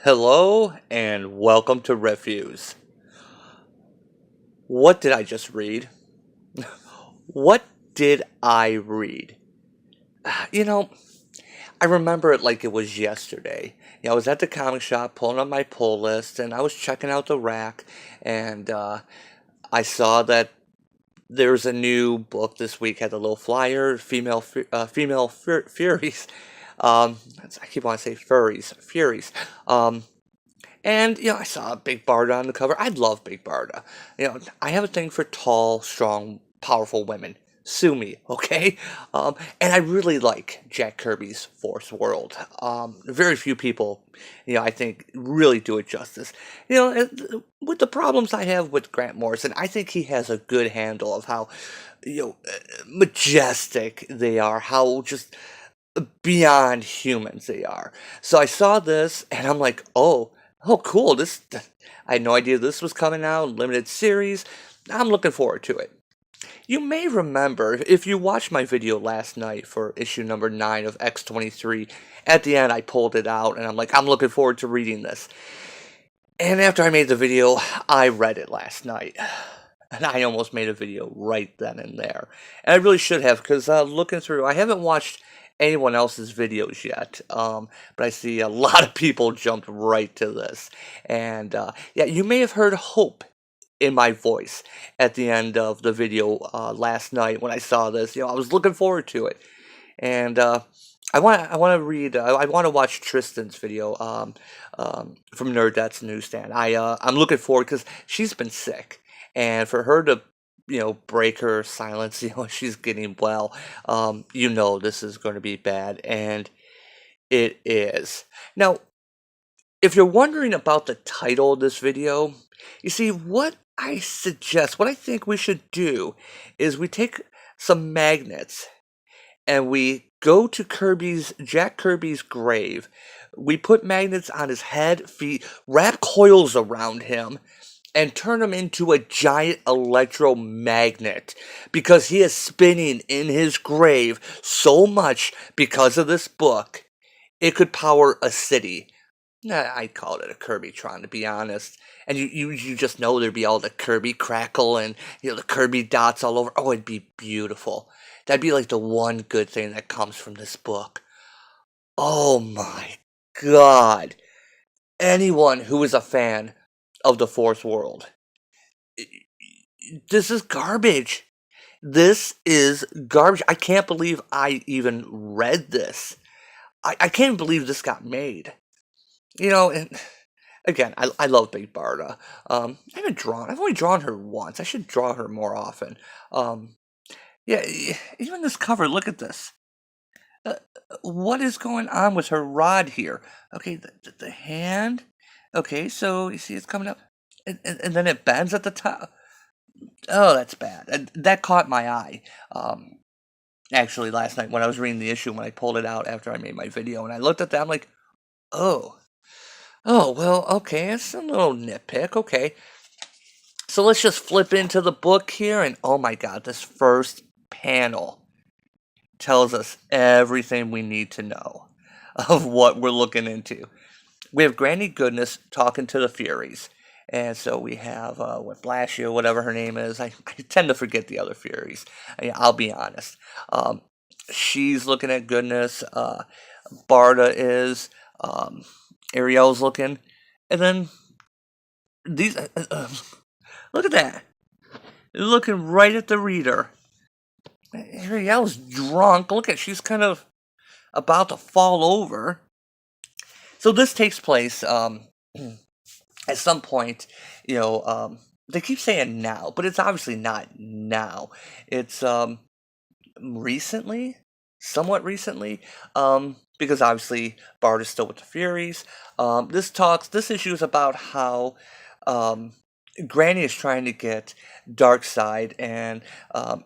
Hello and welcome to Refuse. What did I just read? What did I read? You know, I remember it like it was yesterday. I was at the comic shop pulling up my pull list and I was checking out the rack and I saw that there's a new book this week, had a little flyer, Furies. Um, I keep wanting to say Furies. And I saw Big Barda on the cover. I love Big Barda. I have a thing for tall, strong, powerful women. Sue me, okay? And I really like Jack Kirby's Fourth World. Very few people, I think, really do it justice. With the problems I have with Grant Morrison, I think he has a good handle of how, majestic they are, how just beyond humans they are. So I saw this and I'm like, oh, cool. I had no idea this was coming out, limited series. I'm looking forward to it. You may remember, if you watched my video last night for issue number 9 of X-23, at the end I pulled it out and I'm like, I'm looking forward to reading this. And after I made the video, I read it last night. And I almost made a video right then and there. And I really should have, because looking through, I haven't watched anyone else's videos yet. But I see a lot of people jumped right to this. And yeah, you may have heard hope in my voice at the end of the video last night when I saw this. I was looking forward to it. And I want to read. I want to watch Tristan's video from Nerdette's newsstand. I'm looking forward because she's been sick, and for her to break her silence, she's getting well. This is going to be bad, and it is. Now, if you're wondering about the title of this video, you see what I suggest. What I think we should do is we take some magnets and we go to Jack Kirby's grave. We put magnets on his head, feet, wrap coils around him, and turn him into a giant electromagnet because he is spinning in his grave so much because of this book. It could power a city. Nah, I'd call it a Kirbytron, to be honest. And you just know there'd be all the Kirby crackle and the Kirby dots all over. Oh, it'd be beautiful. That'd be like the one good thing that comes from this book. Oh my god. Anyone who is a fan of the Fourth World, this is garbage. This is garbage. I can't believe I even read this. I can't believe this got made. And again, I love Big Barda. I've only drawn her once. I should draw her more often. Yeah, even this cover, look at this. Uh, what is going on with her rod here? Okay, the hand. Okay, so you see it's coming up. And then it bends at the top. Oh, that's bad. That caught my eye. Actually, last night when I was reading the issue, when I pulled it out after I made my video, and I looked at that, I'm like, oh. Oh, well, okay, it's a little nitpick, okay. So let's just flip into the book here, and oh my god, this first panel tells us everything we need to know of what we're looking into. We have Granny Goodness talking to the Furies. And so we have with Blasio, whatever her name is. I tend to forget the other Furies. I'll be honest. She's looking at Goodness. Barda is. Ariel's looking. And then these. Look at that. They're looking right at the reader. Ariel's drunk. Look at, she's kind of about to fall over. So this takes place at some point, they keep saying now, but it's obviously not now. It's recently, somewhat recently, because obviously Bard is still with the Furies. This issue is about how Granny is trying to get Darkseid and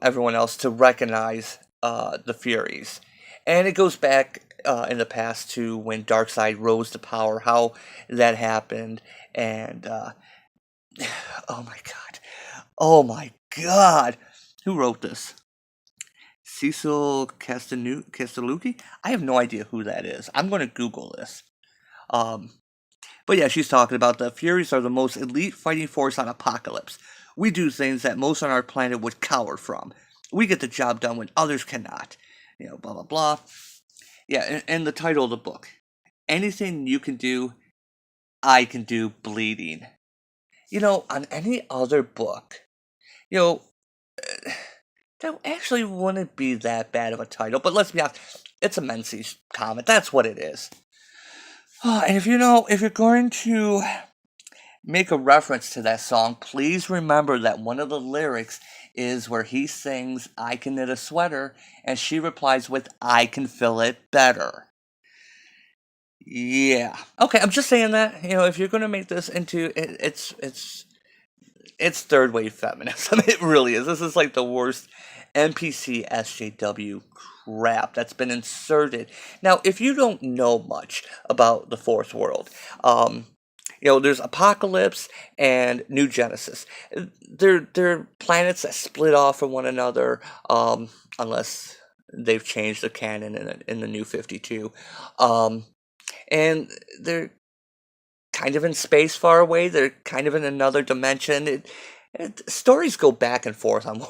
everyone else to recognize the Furies. And it goes back in the past to when Darkseid rose to power, how that happened, and oh my god, oh my god, who wrote this? Cecil Castellucci? I have no idea who that is. I'm going to Google this. Um, But yeah, she's talking about the Furies are the most elite fighting force on Apocalypse. We do things that most on our planet would cower from. We get the job done when others cannot. Blah, blah, blah. Yeah, and the title of the book. Anything you can do, I can do bleeding. On any other book, you know, that actually wouldn't be that bad of a title. But let's be honest, it's a Menzies comic. That's what it is. And if you're going to make a reference to that song, please remember that one of the lyrics is where he sings, I can knit a sweater, and she replies with, I can fill it better. Yeah. Okay, I'm just saying that, if you're going to make this into, it's third wave feminism. It really is. This is like the worst NPC SJW crap that's been inserted. Now, if you don't know much about the Fourth World, there's Apocalypse and New Genesis. They're planets that split off from one another, unless they've changed the canon in the New 52. And they're kind of in space far away. They're kind of in another dimension. Stories go back and forth on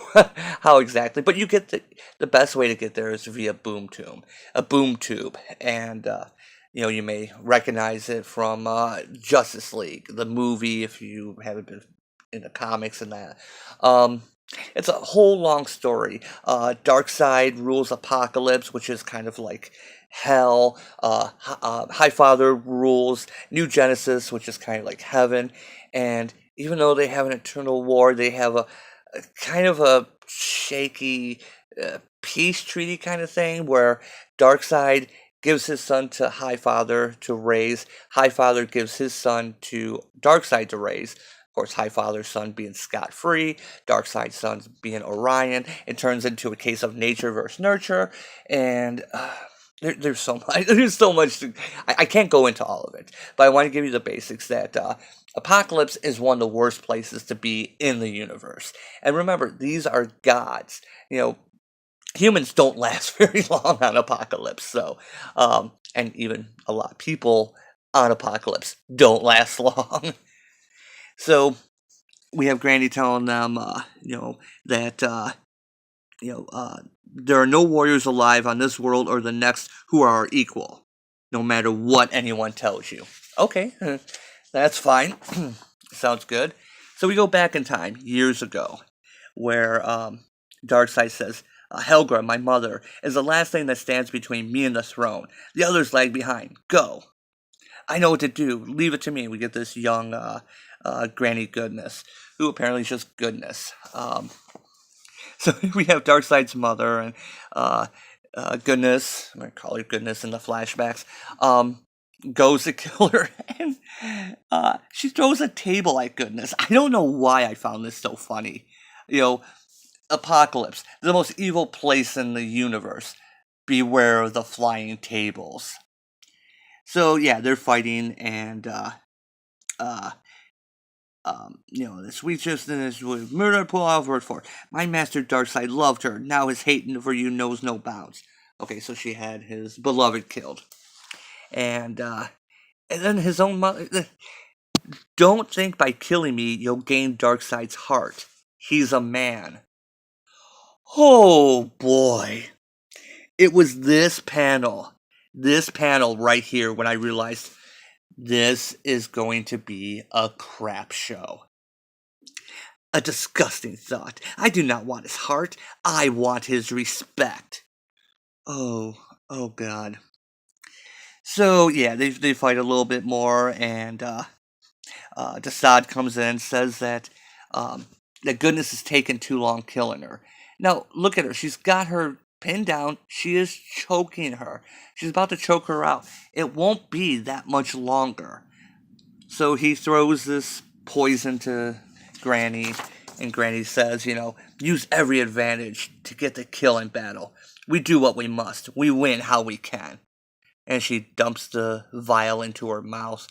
how exactly, but you get the best way to get there is via a boom tube, and you may recognize it from Justice League, the movie, if you haven't been in the comics and that. It's a whole long story. Darkseid rules Apocalypse, which is kind of like hell. Highfather rules New Genesis, which is kind of like heaven. And even though they have an eternal war, they have a kind of a shaky peace treaty kind of thing where Darkseid gives his son to Highfather to raise. Highfather gives his son to Darkseid to raise. Of course, Highfather's son being scot-free, Darkseid's son being Orion. It turns into a case of nature versus nurture, and there's so much. There's so much. I can't go into all of it, but I want to give you the basics that Apocalypse is one of the worst places to be in the universe. And remember, these are gods. Humans don't last very long on Apocalypse, so and even a lot of people on Apocalypse don't last long. So we have Granny telling them, that there are no warriors alive on this world or the next who are our equal, no matter what anyone tells you. Okay, that's fine. Sounds good. So we go back in time, years ago, where Darkseid says, Helgra, my mother, is the last thing that stands between me and the throne. The others lag behind. Go. I know what to do. Leave it to me. We get this young Granny Goodness, who apparently is just goodness. So we have Darkseid's mother and Goodness, I'm going to call her Goodness in the flashbacks, goes to kill her, and she throws a table at Goodness. I don't know why I found this so funny. Apocalypse, the most evil place in the universe. Beware of the flying tables. So yeah, they're fighting, and the sweet justness with murder pull out word for. My master Darkseid loved her. Now his hate for you knows no bounds. Okay, so she had his beloved killed, and then his own mother. Don't think by killing me you'll gain Darkseid's heart. He's a man. Oh boy, it was this panel right here when I realized this is going to be a crap show. A disgusting thought. I do not want his heart. I want his respect. Oh God. So yeah, they fight a little bit more, and Darkseid comes in, says that that Goodness is taking too long killing her. Now look at her. She's got her pinned down. She is choking her. She's about to choke her out. It won't be that much longer. So he throws this poison to Granny, and Granny says, use every advantage to get the kill in battle. We do what we must. We win how we can. And she dumps the vial into her mouth.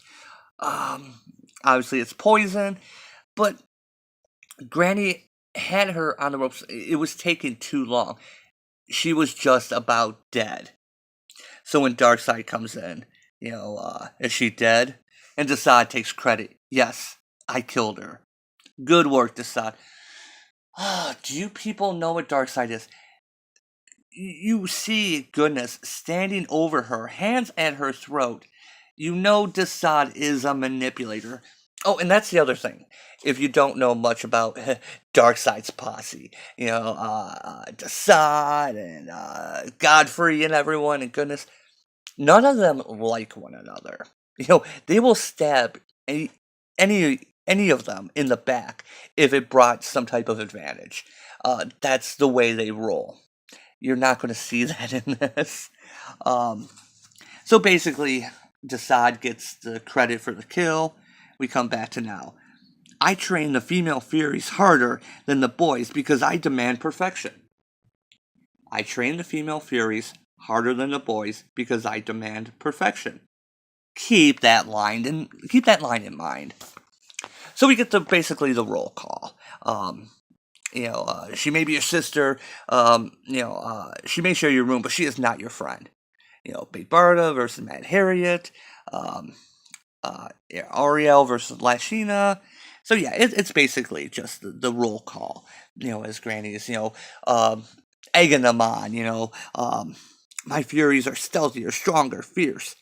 Obviously it's poison, but Granny had her on the ropes. It was taking too long. She was just about dead. So when Darkseid comes in, is she dead? And Desaad takes credit. Yes, I killed her. Good work, Desaad. Do you people know what Darkseid is? You see Goodness standing over her, hands at her throat. You know Desaad is a manipulator. Oh, and that's the other thing. If you don't know much about Darkseid's posse, Desaad and Godfrey and everyone, and Goodness, none of them like one another. They will stab any of them in the back if it brought some type of advantage. That's the way they roll. You're not going to see that in this. So basically, Desaad gets the credit for the kill. We come back to now. I train the female Furies harder than the boys because I demand perfection. I train the female Furies harder than the boys because I demand perfection. Keep that line in mind. So we get to basically the roll call. She may be your sister. She may share your room, but she is not your friend. Big Barda versus Mad Harriet. Ariel versus Lashina. So yeah, it's basically just the roll call. As Granny is, egging them on. My Furies are stealthier, stronger, fierce.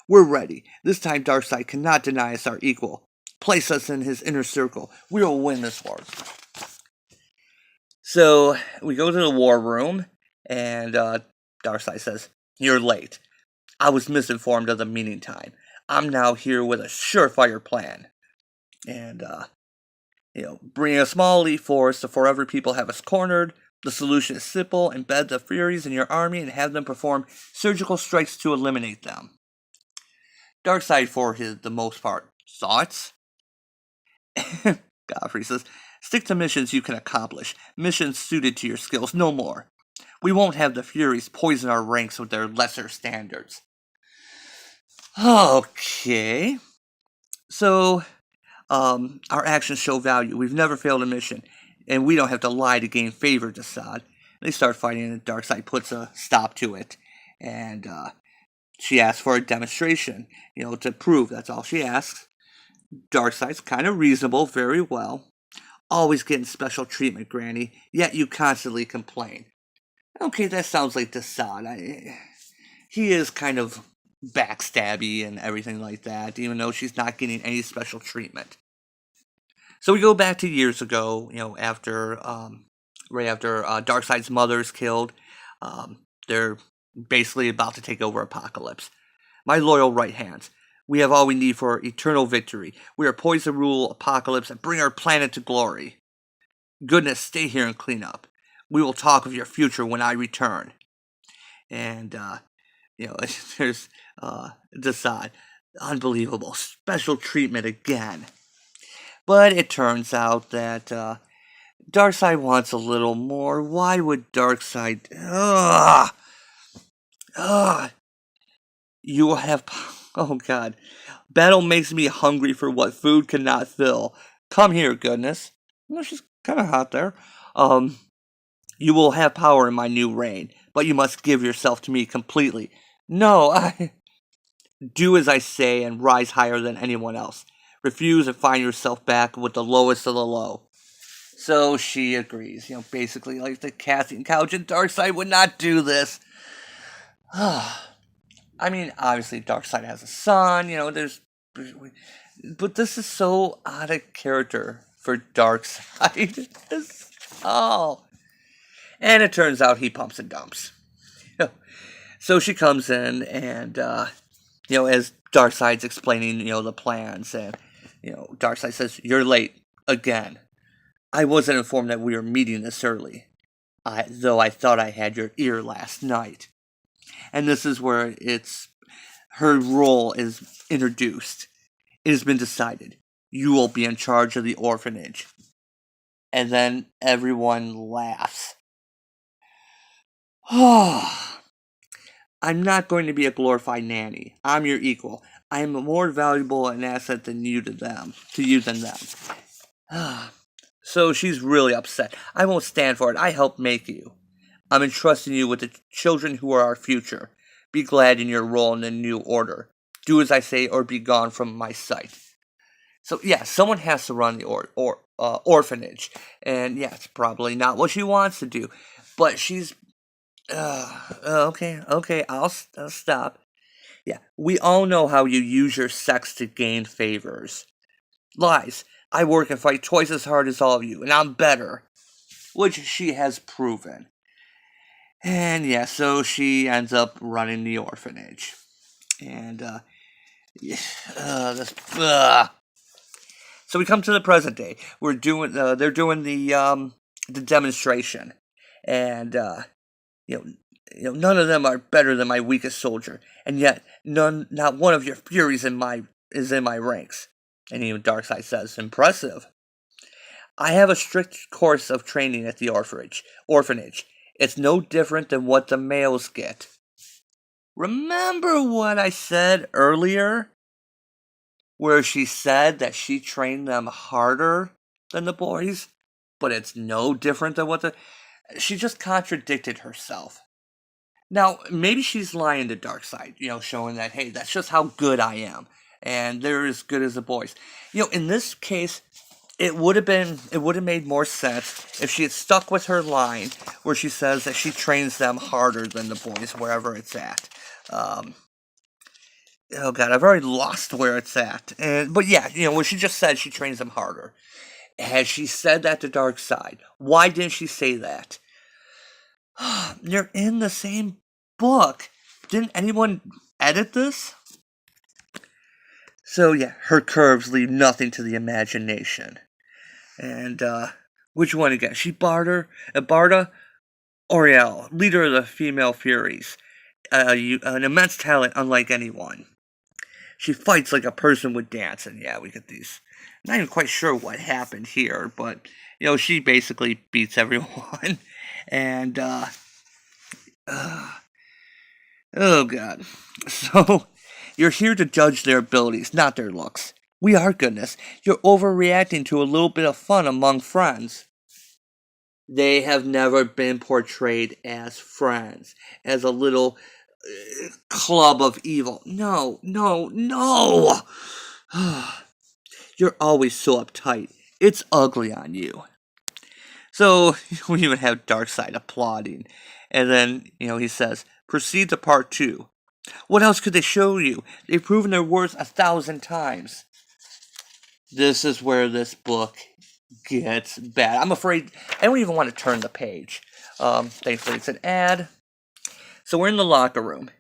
We're ready. This time Darkseid cannot deny us our equal. Place us in his inner circle. We will win this war. So we go to the war room, and Darkseid says, "You're late. I was misinformed of the meeting time. I'm now here with a surefire plan. And, bring a small elite force to forever people have us cornered. The solution is simple. Embed the Furies in your army and have them perform surgical strikes to eliminate them." Darkseid, for the most part, thoughts? Godfrey says, "Stick to missions you can accomplish. Missions suited to your skills, no more. We won't have the Furies poison our ranks with their lesser standards." Okay. So, our actions show value. We've never failed a mission, and we don't have to lie to gain favor, Desaad. They start fighting, and Darkseid puts a stop to it. And she asks for a demonstration, to prove. That's all she asks. Darkseid's kind of reasonable, very well. "Always getting special treatment, Granny, yet you constantly complain." Okay, that sounds like Desaad. He is kind of backstabby and everything like that, even though she's not getting any special treatment. So we go back to years ago, right after Darkseid's mother is killed. They're basically about to take over Apocalypse. "My loyal right hands, we have all we need for eternal victory. We are poised to rule Apocalypse and bring our planet to glory. Goodness, stay here and clean up. We will talk of your future when I return." And, there's Desaad. Unbelievable. Special treatment again. But it turns out that Darkseid wants a little more. Why would Darkseid... You will have... Oh, God. "Battle makes me hungry for what food cannot fill. Come here, Goodness." Well, she's kind of hot there. "You will have power in my new reign, but you must give yourself to me completely." "No, I..." "Do as I say and rise higher than anyone else. Refuse and find yourself back with the lowest of the low." So she agrees. Basically like the casting couch, and Darkseid would not do this. I mean, obviously Darkseid has a son, but this is so out of character for Darkseid. And it turns out he pumps and dumps. So she comes in, and as Darkseid's explaining, the plans, and Darkseid says, "You're late again. I wasn't informed that we were meeting this early, though I thought I had your ear last night." And this is where her role is introduced. "It has been decided. You will be in charge of the orphanage." And then everyone laughs. "I'm not going to be a glorified nanny. I'm your equal. I am more valuable an asset than you than them. So she's really upset. "I won't stand for it. I helped make you. I'm entrusting you with the children who are our future. Be glad in your role in the new order. Do as I say or be gone from my sight. So yeah, someone has to run the orphanage, and yeah, it's probably not what she wants to do, but she's okay. I'll stop. Yeah, we all know how you use your sex to gain favors. Lies. I work and fight twice as hard as all of you, and I'm better, which she has proven. And yeah, so she ends up running the orphanage, and yeah, this. So we come to the present day. They're doing the demonstration, and you know, none of them are better than my weakest soldier, and yet not one of your Furies is in my ranks. And even Darkseid says, "Impressive. I have a strict course of training at the orphanage. It's no different than what the males get." Remember what I said earlier, where she said that she trained them harder than the boys, but it's no different than what the. She just contradicted herself. Now, maybe she's lying to Darkseid, showing that, hey, that's just how good I am, and they're as good as the boys. In this case, it would have made more sense if she had stuck with her line where she says that she trains them harder than the boys wherever it's at. Oh god, I've already lost where it's at. But yeah, when she just said she trains them harder. Has she said that to Darkseid? Why didn't she say that? They're in the same book. Didn't anyone edit this? So yeah, her curves leave nothing to the imagination. And which one again? Barda Oriel, leader of the female Furies. An immense talent unlike anyone. She fights like a person would dance, and yeah, we get these. Not even quite sure what happened here, but she basically beats everyone, and oh god. So you're here to judge their abilities, not their looks. We are goodness. You're overreacting to a little bit of fun among friends. They have never been portrayed as friends, as a little club of evil. No. You're always so uptight. It's ugly on you. So we even have Darkseid applauding. And then, he says, proceed to part 2. What else could they show you? They've proven their worth 1,000 times. This is where this book gets bad. I'm afraid I don't even want to turn the page. Thankfully, it's an ad. So we're in the locker room.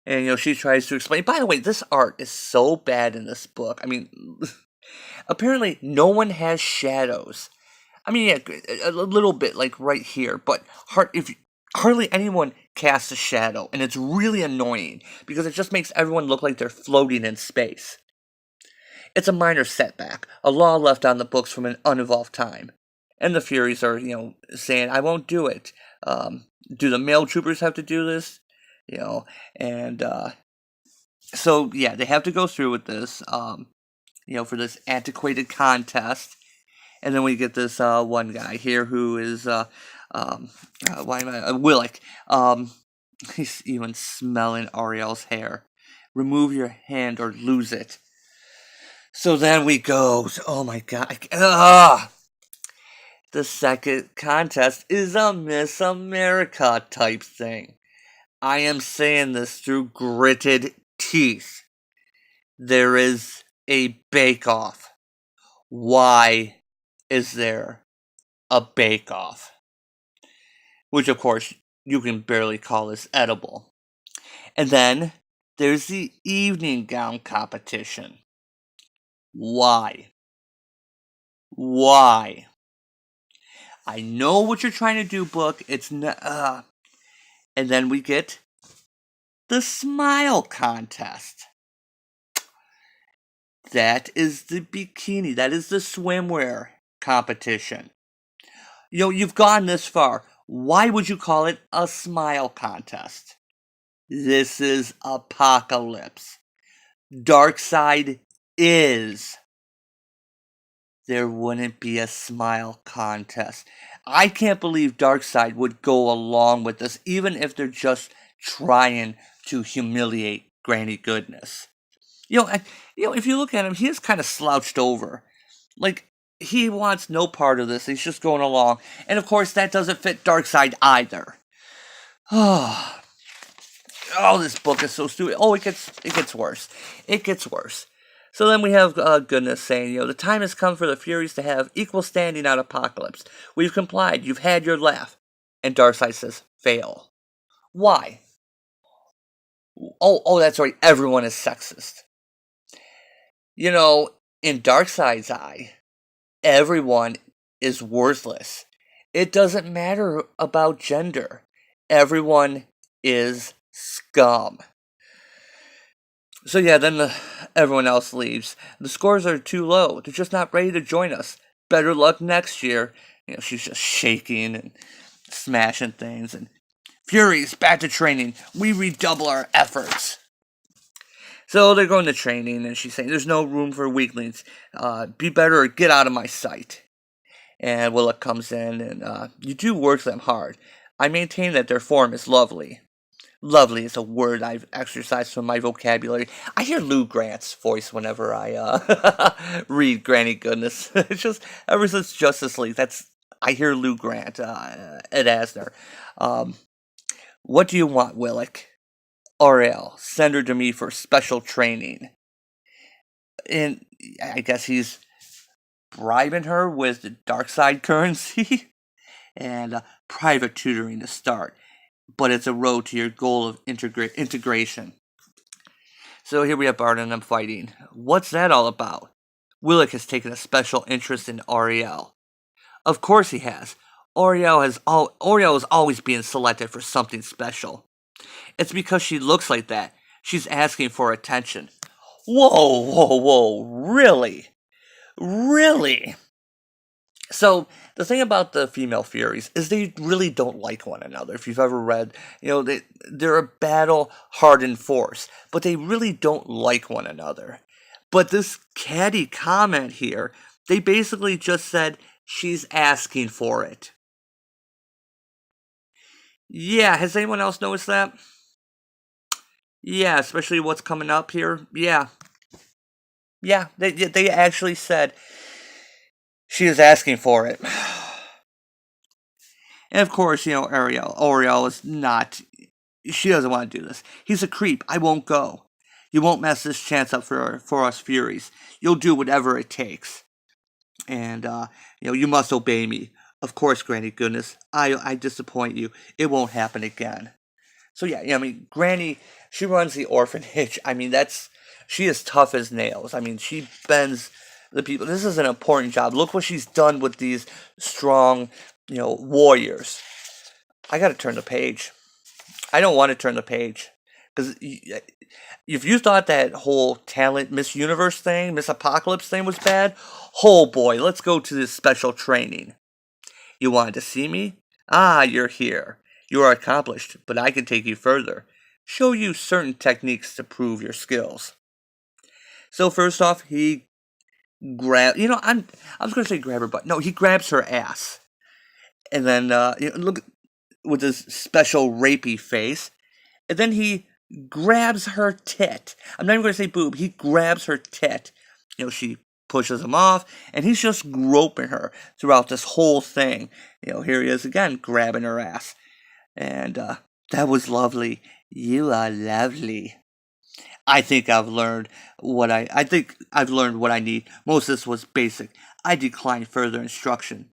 And, she tries to explain. By the way, this art is so bad in this book. I mean, apparently no one has shadows. I mean, yeah, a little bit, like right here. But hardly anyone casts a shadow. And it's really annoying. Because it just makes everyone look like they're floating in space. It's a minor setback. A law left on the books from an unevolved time. And the Furies are, saying, I won't do it. Do the male troopers have to do this? And so yeah, they have to go through with this, for this antiquated contest, and then we get this one guy here who is Willick. He's even smelling Ariel's hair. Remove your hand or lose it. So then we go. Oh my god! The second contest is a Miss America type thing. I am saying this through gritted teeth. There is a bake-off. Why is there a bake-off? Which, of course, you can barely call this edible. And then there's the evening gown competition. Why? Why? I know what you're trying to do, book. It's not. And then we get the smile contest. That is the bikini. That is the swimwear competition. You've gone this far. Why would you call it a smile contest? This is apocalypse. Darkseid is. There wouldn't be a smile contest. I can't believe Darkseid would go along with this, even if they're just trying to humiliate Granny Goodness. You know, if you look at him, he is kind of slouched over. Like, he wants no part of this. He's just going along. And of course, that doesn't fit Darkseid either. Oh, this book is so stupid. Oh, it gets worse. It gets worse. So then we have Goodness saying, the time has come for the Furies to have equal standing on Apocalypse. We've complied. You've had your laugh. And Darkseid says, fail. Why? Oh, that's right. Everyone is sexist. In Darkseid's eye, everyone is worthless. It doesn't matter about gender. Everyone is scum. So yeah, then everyone else leaves. The scores are too low. They're just not ready to join us. Better luck next year. She's just shaking and smashing things. And Furies, back to training. We redouble our efforts. So they're going to training, and she's saying, there's no room for weaklings. Be better or get out of my sight. And Willock comes in, and you do work them hard. I maintain that their form is lovely. Lovely is a word I've exercised from my vocabulary. I hear Lou Grant's voice whenever I read Granny Goodness. It's just, ever since Justice League, I hear Lou Grant, Ed Asner. What do you want, Willock? Ariel, send her to me for special training. And I guess he's bribing her with the Darkseid currency and private tutoring to start. But it's a road to your goal of integration. So here we have Bart and them fighting. What's that all about? Willock has taken a special interest in Ariel. Of course he has. Ariel is always being selected for something special. It's because she looks like that. She's asking for attention. Whoa, really? Really? So, the thing about the female Furies is they really don't like one another. If you've ever read, they're a battle-hardened force, but they really don't like one another. But this catty comment here, they basically just said, she's asking for it. Yeah, has anyone else noticed that? Yeah, especially what's coming up here. Yeah, they actually said she was asking for it. And of course, Ariel is not, she doesn't want to do this. He's a creep. I won't go. You won't mess this chance up for us Furies. You'll do whatever it takes. And, you must obey me. Of course, Granny Goodness. I disappoint you. It won't happen again. So yeah, Granny, she runs the orphanage. She is tough as nails. She bends the people. This is an important job. Look what she's done with these strong, warriors. I gotta turn the page. I don't want to turn the page. Because if you thought that whole talent Miss Universe thing, Miss Apocalypse thing was bad, oh boy, let's go to this special training. You wanted to see me? Ah, you're here. You are accomplished, but I can take you further. Show you certain techniques to prove your skills. So first off, he grab. I was going to say grab her butt. No, he grabs her ass, and then look with his special rapey face, and then he grabs her tit. I'm not even going to say boob. He grabs her tit. She pushes him off, and he's just groping her throughout this whole thing. Here he is again, grabbing her ass. And that was lovely. You are lovely. I think I've learned what I've learned what I need. Most of this was basic. I decline further instruction.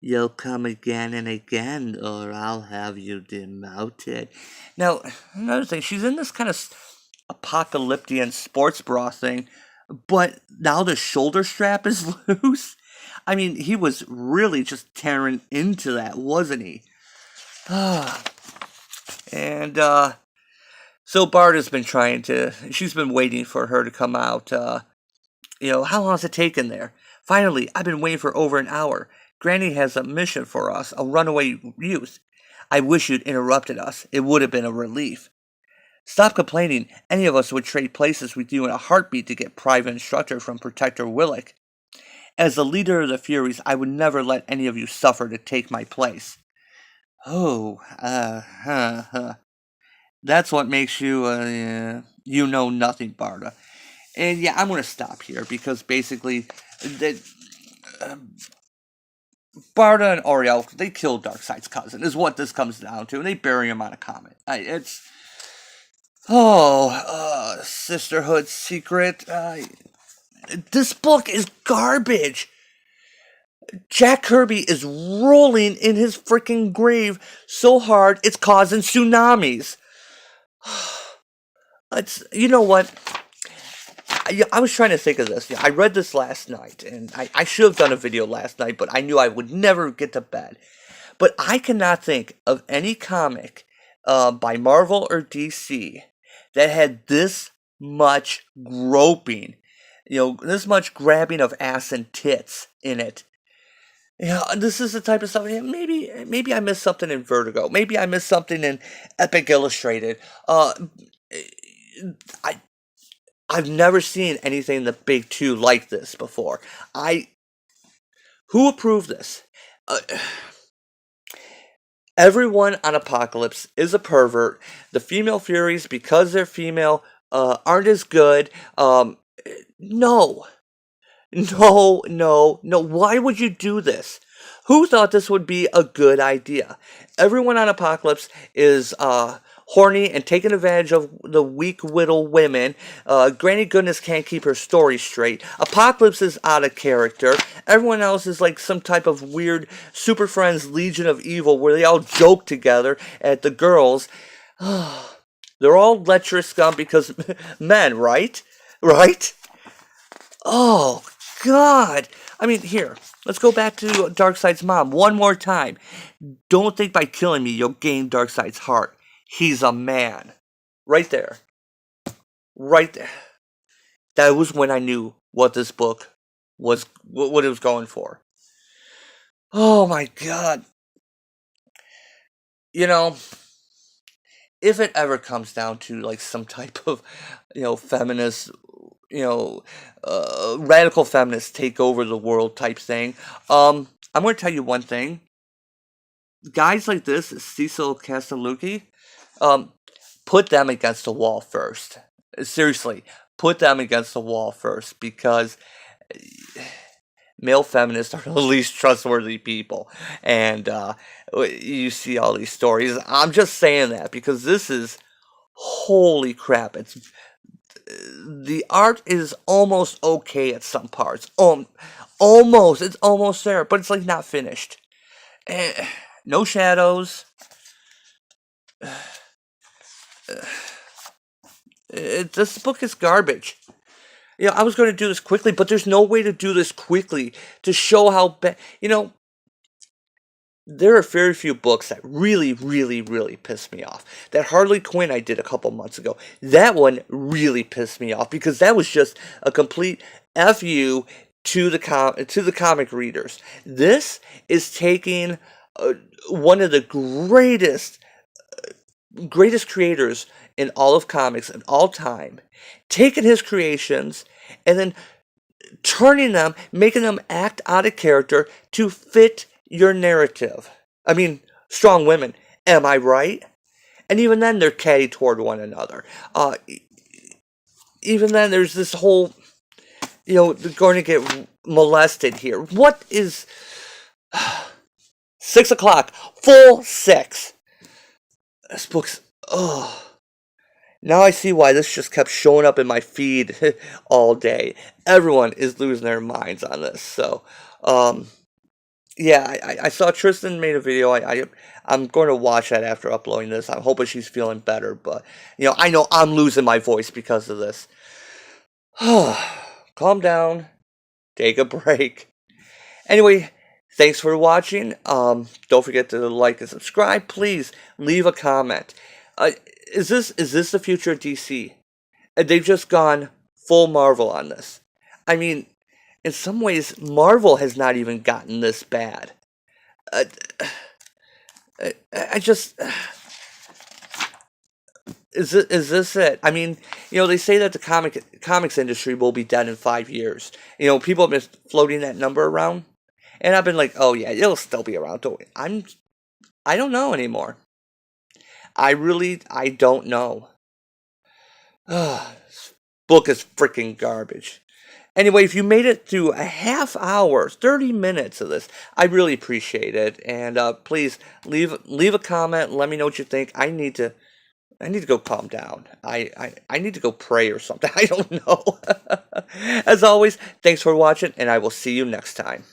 You'll come again and again, or I'll have you demoted. Now, another thing, she's in this kind of apocalyptic sports bra thing, but now the shoulder strap is loose. He was really just tearing into that, wasn't he? And so Bart has been she's been waiting for her to come out. How long has it taken there? Finally, I've been waiting for over an hour. Granny has a mission for us, a runaway youth. I wish you'd interrupted us. It would have been a relief. Stop complaining. Any of us would trade places with you in a heartbeat to get private instructor from Protector Willock. As the leader of the Furies, I would never let any of you suffer to take my place. Oh, That's what makes you, you know nothing, Barda. And yeah, I'm going to stop here because basically, that Barda and Oriel, they killed Darkseid's cousin, is what this comes down to, and they bury him on a comet. Sisterhood Secret. This book is garbage. Jack Kirby is rolling in his freaking grave so hard it's causing tsunamis. You know what? I was trying to think of this. I read this last night, and I should have done a video last night, but I knew I would never get to bed. But I cannot think of any comic by Marvel or DC that had this much groping, this much grabbing of ass and tits in it. This is the type of stuff. Maybe I missed something in Vertigo. Maybe I missed something in Epic Illustrated. I've never seen anything in the big two like this before. Who approved this? Everyone on Apocalypse is a pervert. The female Furies, because they're female, aren't as good. No. Why would you do this? Who thought this would be a good idea? Everyone on Apocalypse is horny and taking advantage of the weak-willed women. Granny Goodness can't keep her story straight. Apocalypse is out of character. Everyone else is like some type of weird Super Friends Legion of Evil where they all joke together at the girls. They're all lecherous scum because men, right? Right? Oh, God. I mean, here, let's go back to Darkseid's mom one more time. Don't think by killing me you'll gain Darkseid's heart. He's a man. Right there. Right there. That was when I knew what this book was, what it was going for. Oh my God. If it ever comes down to like some type of, feminist, radical feminists take over the world type thing, I'm going to tell you one thing. Guys like this, Cecil Castellucci, put them against the wall first. Seriously, put them against the wall first, because male feminists are the least trustworthy people. And you see all these stories. I'm just saying that because this is, holy crap. The art is almost okay at some parts. Almost. It's almost there, but it's like not finished. No shadows. This book is garbage. I was going to do this quickly, but there's no way to do this quickly to show how bad. There are very few books that really, really, really piss me off. That Harley Quinn I did a couple months ago, that one really pissed me off because that was just a complete FU to the comic readers. This is taking one of the greatest creators in all of comics in all time, taking his creations and then turning them, making them act out of character to fit your narrative. I mean, strong women, am I right? And even then, they're catty toward one another. Even then, there's this whole, they're going to get molested here. What is 6 o'clock? Full 6. This book's, now I see why this just kept showing up in my feed all day. Everyone is losing their minds on this. So, yeah, I saw Tristan made a video. I'm going to watch that after uploading this. I'm hoping she's feeling better. But, I know I'm losing my voice because of this. Calm down. Take a break. Anyway, thanks for watching. Don't forget to like and subscribe. Please leave a comment. Is this the future of DC? They've just gone full Marvel on this. I mean, in some ways, Marvel has not even gotten this bad. Is this it? I mean, they say that the comics industry will be dead in 5 years. People have been floating that number around, and I've been like, oh yeah, it'll still be around. I don't know anymore. I don't know. book is freaking garbage. Anyway, if you made it through a half hour, 30 minutes of this, I really appreciate it. And please leave a comment. Let me know what you think. I need to go calm down. I need to go pray or something. I don't know. As always, thanks for watching, and I will see you next time.